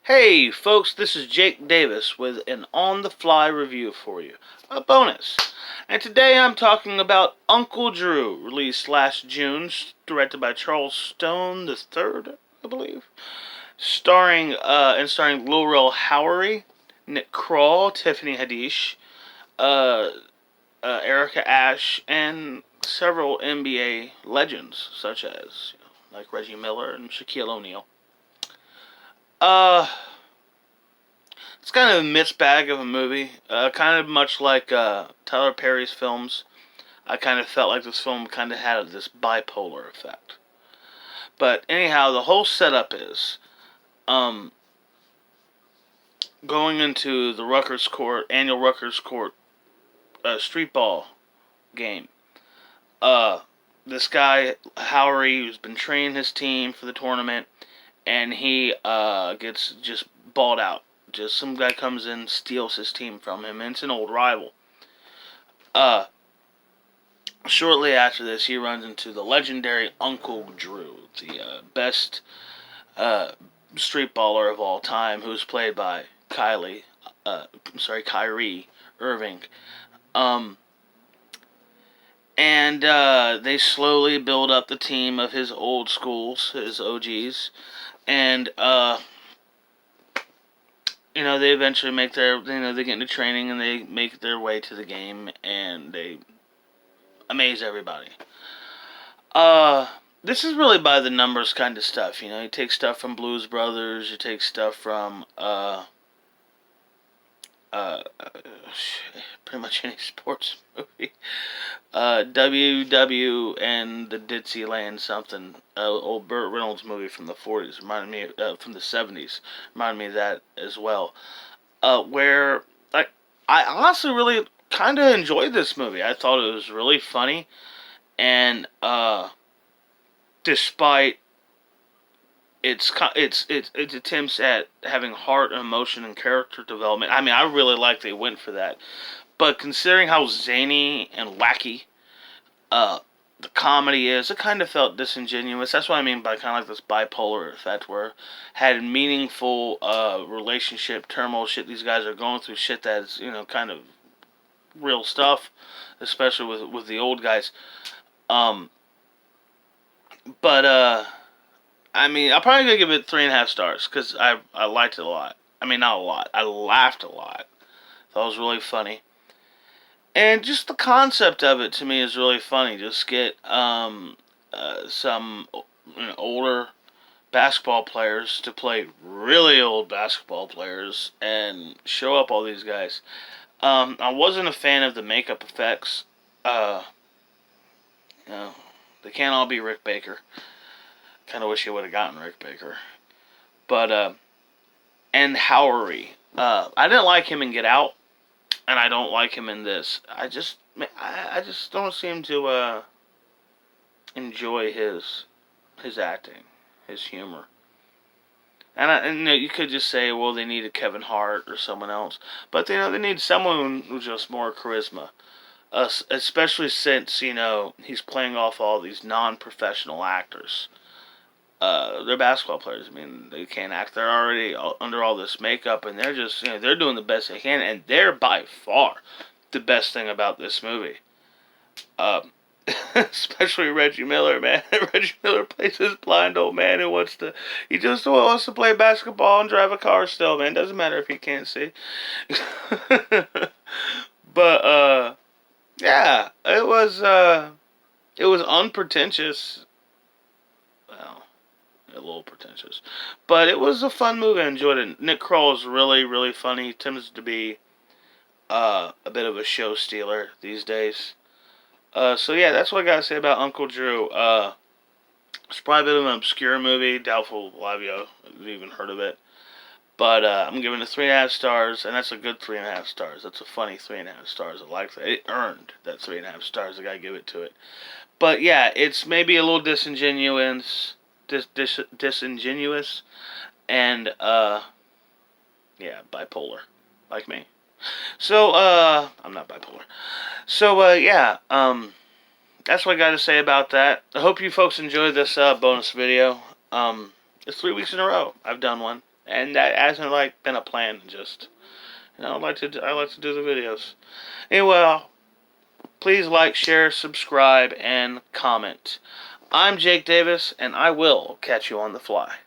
Hey folks, this is Jake Davis with an on-the-fly review for you, a bonus. And today I'm talking about Uncle Drew, released last June, directed by Charles Stone III, I believe. Starring Lil Rel Howery, Nick Kroll, Tiffany Haddish, uh, Erica Ashe, and several NBA legends, such as like Reggie Miller and Shaquille O'Neal. Uh, It's kind of a mixed bag of a movie. Kind of much like Tyler Perry's films. I kind of felt like this film kind of had this bipolar effect. But anyhow, the whole setup is um, going into the Rutgers Court, annual Rutgers Court street ball game. Uh, this guy, Howery, who's been training his team for the tournament, and he gets just balled out. Just some guy comes in, steals his team from him, and it's an old rival. Uh, Shortly after this, he runs into the legendary Uncle Drew, the best uh, street baller of all time, who's played by Kyrie Irving. Um, and they slowly build up the team of his old schools, his OGs, and they eventually make they get into training and they make their way to the game and they amaze everybody. Uh, this is really by the numbers kind of stuff. You take stuff from Blues Brothers, you take stuff from uh, pretty much any sports movie. WW and the Dixieland something, old Burt Reynolds movie from the 40s, reminded me from the 70s, reminded me of that as well. Where like I honestly really kind of enjoyed this movie. I thought it was really funny, and despite its attempts at having heart and emotion and character development, I mean, I really like they went for that. But considering how zany and wacky uh, the comedy is, it kind of felt disingenuous. That's what I mean by kind of like this bipolar effect, where had meaningful relationship turmoil shit. These guys are going through shit that is kind of real stuff, especially with the old guys. Um, but I mean, I'm probably gonna give it 3.5 stars because I liked it a lot. I mean, not a lot. I laughed a lot. Thought it was really funny. And just the concept of it to me is really funny. Just get some older basketball players to play really old basketball players and show up all these guys. I wasn't a fan of the makeup effects. Uh, you know, they can't all be Rick Baker. Kind of wish you would have gotten Rick Baker. But and Howery. I didn't like him in Get Out, and I don't like him in this. I just don't seem to enjoy his acting, his humor. And you could just say, well, they needed Kevin Hart or someone else, but they need someone who's just more charisma. Especially since he's playing off all these non-professional actors. They're basketball players. I mean, they can't act. They're already under all this makeup, and they're just they're doing the best they can, and they're by far the best thing about this movie. Um, Especially Reggie Miller, man. Reggie Miller plays this blind old man who he just wants to play basketball and drive a car still, man. Doesn't matter if he can't see. But yeah, it was unpretentious. Well, a little pretentious, but it was a fun movie. I enjoyed it. Nick Kroll is really, really funny. He tends to be a bit of a show stealer these days. So yeah, that's what I gotta say about Uncle Drew. It's probably a bit of an obscure movie. Doubtful a lot of you have even heard of it. But I'm giving it 3.5 stars, and that's a good 3.5 stars. That's a funny 3.5 stars. I like that. It earned that 3.5 stars. I gotta give it to it. But yeah, it's maybe a little disingenuous, and yeah, bipolar, like me. So I'm not bipolar. So yeah, that's what I got to say about that. I hope you folks enjoyed this bonus video. It's 3 weeks in a row I've done one. and that hasn't like been a plan. Just I like to do the videos. Anyway, please like, share, subscribe, and comment. I'm Jake Davis, and I will catch you on the fly.